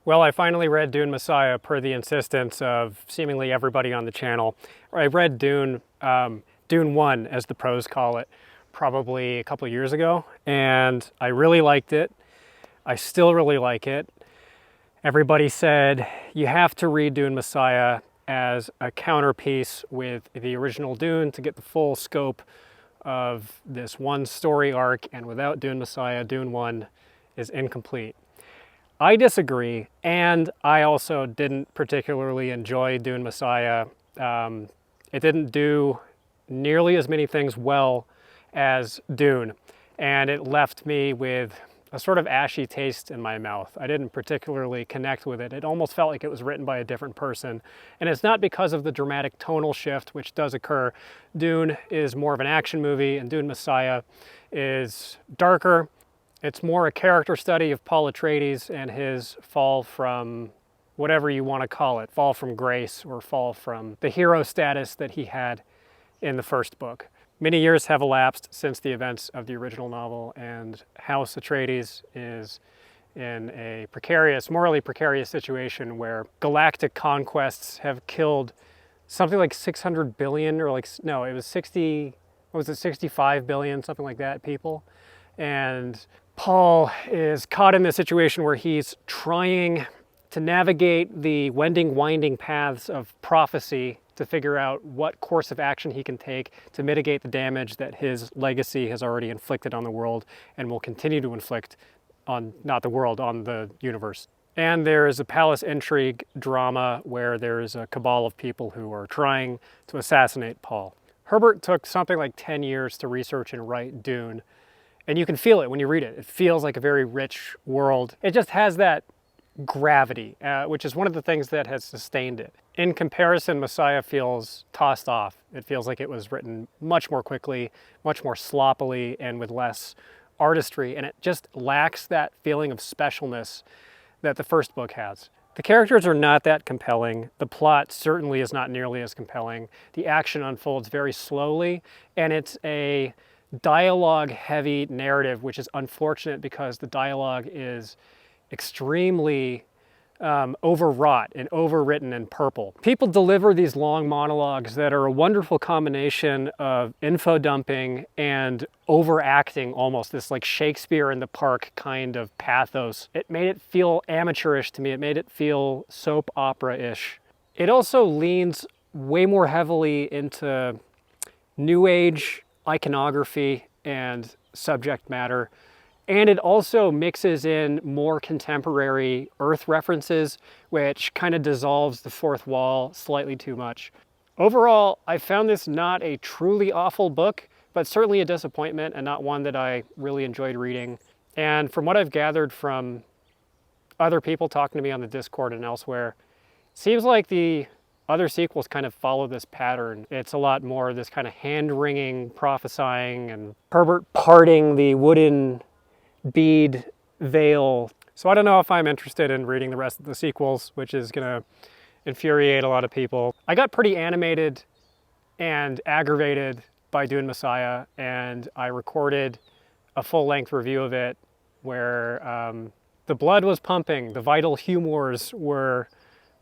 Well, I finally read Dune Messiah per the insistence of seemingly everybody on the channel. I read Dune, Dune 1, as the pros call it, probably a couple years ago, and I really liked it. I still really like it. Everybody said you have to read Dune Messiah as a counterpiece with the original Dune to get the full scope of this one story arc, and without Dune Messiah, Dune 1 is incomplete. I disagree, and I also didn't particularly enjoy Dune Messiah. It didn't do nearly as many things well as Dune, and it left me with a sort of ashy taste in my mouth. I didn't particularly connect with it. It almost felt like it was written by a different person, and it's not because of the dramatic tonal shift, which does occur. Dune is more of an action movie, and Dune Messiah is darker. It's more a character study of Paul Atreides and his fall from whatever you want to call it, fall from grace or fall from the hero status that he had in the first book. Many years have elapsed since the events of the original novel, and House Atreides is in a precarious, morally precarious situation where galactic conquests have killed something like 600 billion, or like, no, it was 60, what was it, 65 billion, something like that, people. And Paul is caught in this situation where he's trying to navigate the winding paths of prophecy to figure out what course of action he can take to mitigate the damage that his legacy has already inflicted on the world and will continue to inflict on, not the world, on the universe. And there is a palace intrigue drama where there is a cabal of people who are trying to assassinate Paul. Herbert took something like 10 years to research and write Dune, and you can feel it when you read it. It feels like a very rich world. It just has that gravity, which is one of the things that has sustained it. In comparison, Messiah feels tossed off. It feels like it was written much more quickly, much more sloppily, and with less artistry, and it just lacks that feeling of specialness that the first book has. The characters are not that compelling. The plot certainly is not nearly as compelling. The action unfolds very slowly, and it's a dialogue-heavy narrative, which is unfortunate because the dialogue is extremely overwrought and overwritten in purple. People deliver these long monologues that are a wonderful combination of info dumping and overacting, almost this like Shakespeare in the Park kind of pathos. It made it feel amateurish to me. It made it feel soap opera-ish. It also leans way more heavily into New Age iconography and subject matter. And it also mixes in more contemporary Earth references, which kind of dissolves the fourth wall slightly too much. Overall, I found this not a truly awful book, but certainly a disappointment and not one that I really enjoyed reading. And from what I've gathered from other people talking to me on the Discord and elsewhere, it seems like the other sequels kind of follow this pattern. It's a lot more this kind of hand-wringing prophesying and Herbert parting the wooden bead veil. So I don't know if I'm interested in reading the rest of the sequels, which is gonna infuriate a lot of people. I got pretty animated and aggravated by Dune Messiah, and I recorded a full-length review of it where the blood was pumping, the vital humors were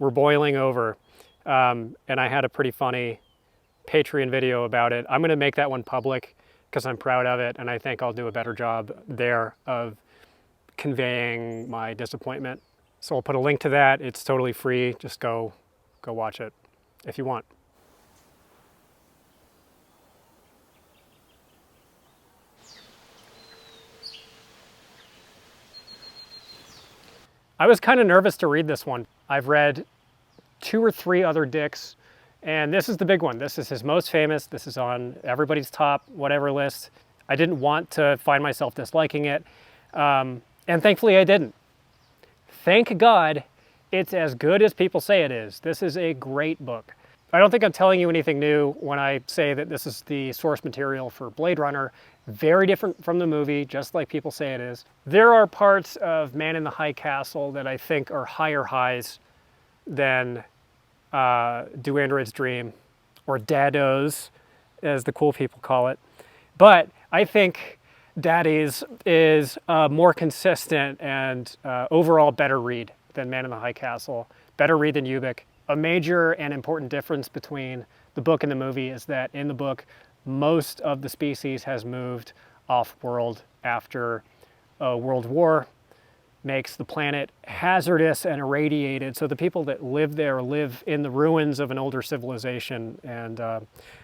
boiling over, and I had a pretty funny Patreon video about it. I'm gonna make that one public because I'm proud of it, and I think I'll do a better job there of conveying my disappointment. So I'll put a link to that. It's totally free. Just go watch it if you want. I was kind of nervous to read this one. I've read 2 or 3 other Dicks, and this is the big one. This is his most famous. This is on everybody's top whatever list. I didn't want to find myself disliking it, and thankfully I didn't. Thank God it's as good as people say it is. This is a great book. I don't think I'm telling you anything new when I say that this is the source material for Blade Runner. Very different from the movie, just like people say it is. There are parts of Man in the High Castle that I think are higher highs than Do Androids Dream, or Daddos, as the cool people call it. But I think Daddies is a more consistent and overall better read than Man in the High Castle, better read than Ubik. A major and important difference between the book and the movie is that in the book, most of the species has moved off-world after a world war makes the planet hazardous and irradiated. So the people that live there live in the ruins of an older civilization and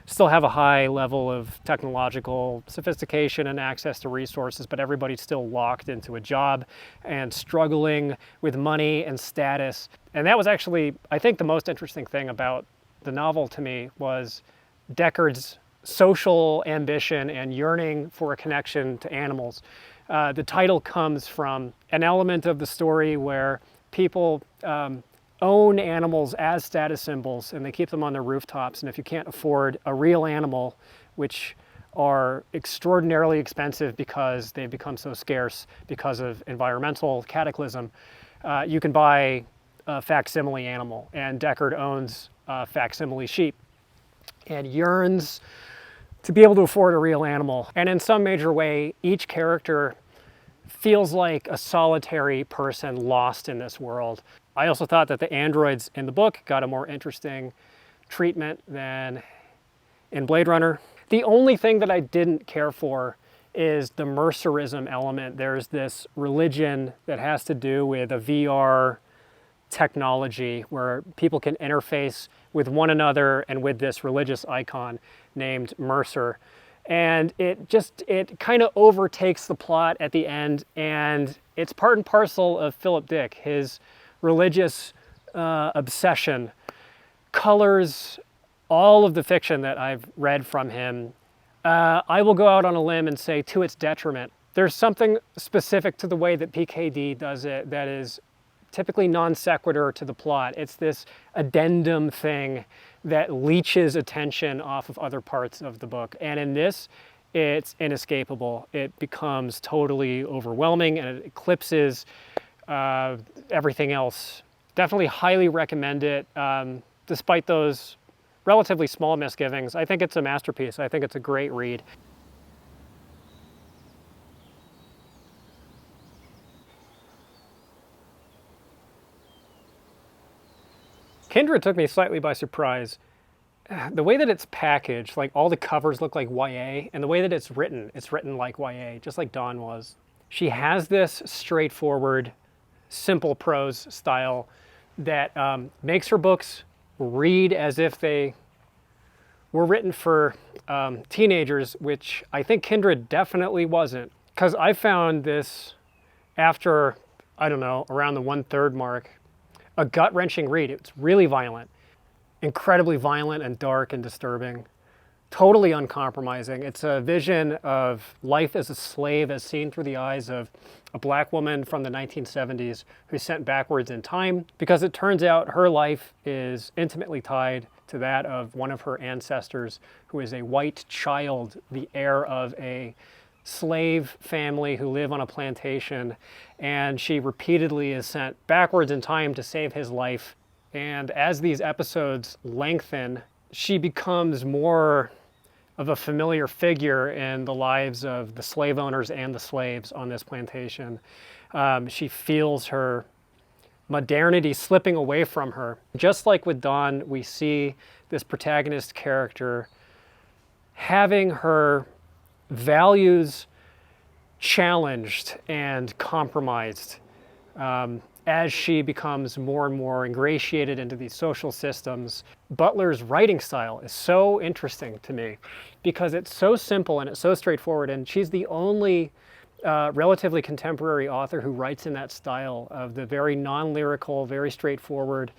still have a high level of technological sophistication and access to resources, but everybody's still locked into a job and struggling with money and status. And that was actually, I think, the most interesting thing about the novel to me was Deckard's social ambition and yearning for a connection to animals. The title comes from an element of the story where people own animals as status symbols and they keep them on their rooftops. And if you can't afford a real animal, which are extraordinarily expensive because they've become so scarce because of environmental cataclysm, you can buy a facsimile animal. And Deckard owns facsimile sheep and yearns to be able to afford a real animal. And in some major way, each character feels like a solitary person lost in this world. I also thought that the androids in the book got a more interesting treatment than in Blade Runner. The only thing that I didn't care for is the mercerism element. There's this religion that has to do with a VR technology where people can interface with one another and with this religious icon named Mercer. And it kind of overtakes the plot at the end, and it's part and parcel of Philip Dick. His religious obsession colors all of the fiction that I've read from him. I will go out on a limb and say to its detriment. There's something specific to the way that PKD does it that is typically non sequitur to the plot. It's this addendum thing that leeches attention off of other parts of the book. And in this, it's inescapable. It becomes totally overwhelming and it eclipses everything else. Definitely highly recommend it. Despite those relatively small misgivings, I think it's a masterpiece. I think it's a great read. Kindred took me slightly by surprise. The way that it's packaged, like all the covers look like YA, and the way that it's written like YA, just like Dawn was. She has this straightforward, simple prose style that makes her books read as if they were written for teenagers, which I think Kindred definitely wasn't. Because I found this after, I don't know, around the 1/3 mark, a gut-wrenching read. It's really violent, incredibly violent and dark and disturbing, totally uncompromising. It's a vision of life as a slave as seen through the eyes of a black woman from the 1970s who's sent backwards in time because it turns out her life is intimately tied to that of one of her ancestors who is a white child, the heir of a slave family who live on a plantation, and she repeatedly is sent backwards in time to save his life. And as these episodes lengthen, she becomes more of a familiar figure in the lives of the slave owners and the slaves on this plantation. She feels her modernity slipping away from her. Just like with Dawn, we see this protagonist character having her values challenged and compromised as she becomes more and more ingratiated into these social systems. Butler's writing style is so interesting to me because it's so simple and it's so straightforward, and she's the only relatively contemporary author who writes in that style of the very non-lyrical, very straightforward,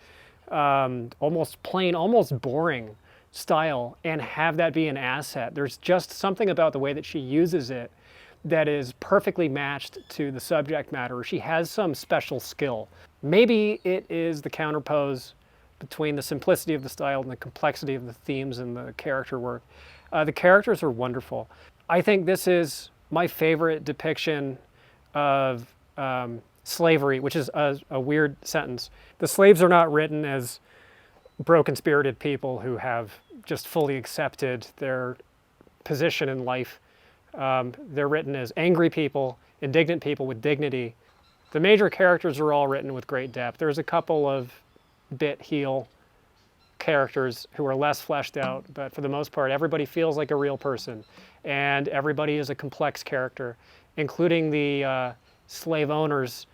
almost plain, almost boring style, and have that be an asset. There's just something about the way that she uses it that is perfectly matched to the subject matter. She has some special skill. Maybe it is the counterpose between the simplicity of the style and the complexity of the themes and the character work. The characters are wonderful. I think this is my favorite depiction of slavery, which is a weird sentence. The slaves are not written as broken-spirited people who have just fully accepted their position in life. They're written as angry people, indignant people with dignity, The major characters are all written with great depth. There's a couple of bit heel characters who are less fleshed out, but for the most part, everybody feels like a real person, and everybody is a complex character, including the slave owners.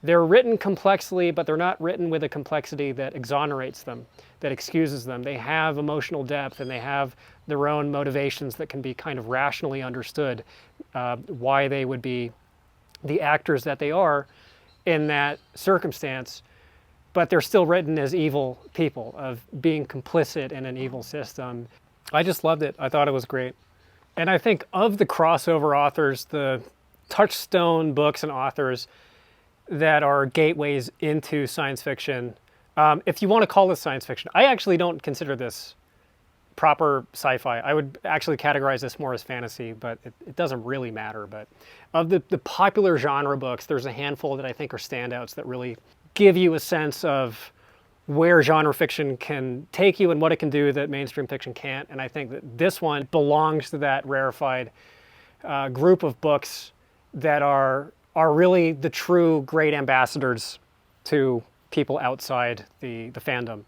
They're written complexly, but they're not written with a complexity that exonerates them, that excuses them. They have emotional depth, and they have their own motivations that can be kind of rationally understood, why they would be the actors that they are in that circumstance, but they're still written as evil people, of being complicit in an evil system. I just loved it. I thought it was great. And I think of the crossover authors, the touchstone books and authors that are gateways into science fiction, if you want to call this science fiction, I actually don't consider this proper sci-fi. I would actually categorize this more as fantasy, but it doesn't really matter. But of the popular genre books, there's a handful that I think are standouts that really give you a sense of where genre fiction can take you and what it can do that mainstream fiction can't. And I think that this one belongs to that rarefied group of books that are really the true great ambassadors to people outside the fandom.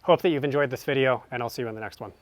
Hope that you've enjoyed this video, and I'll see you in the next one.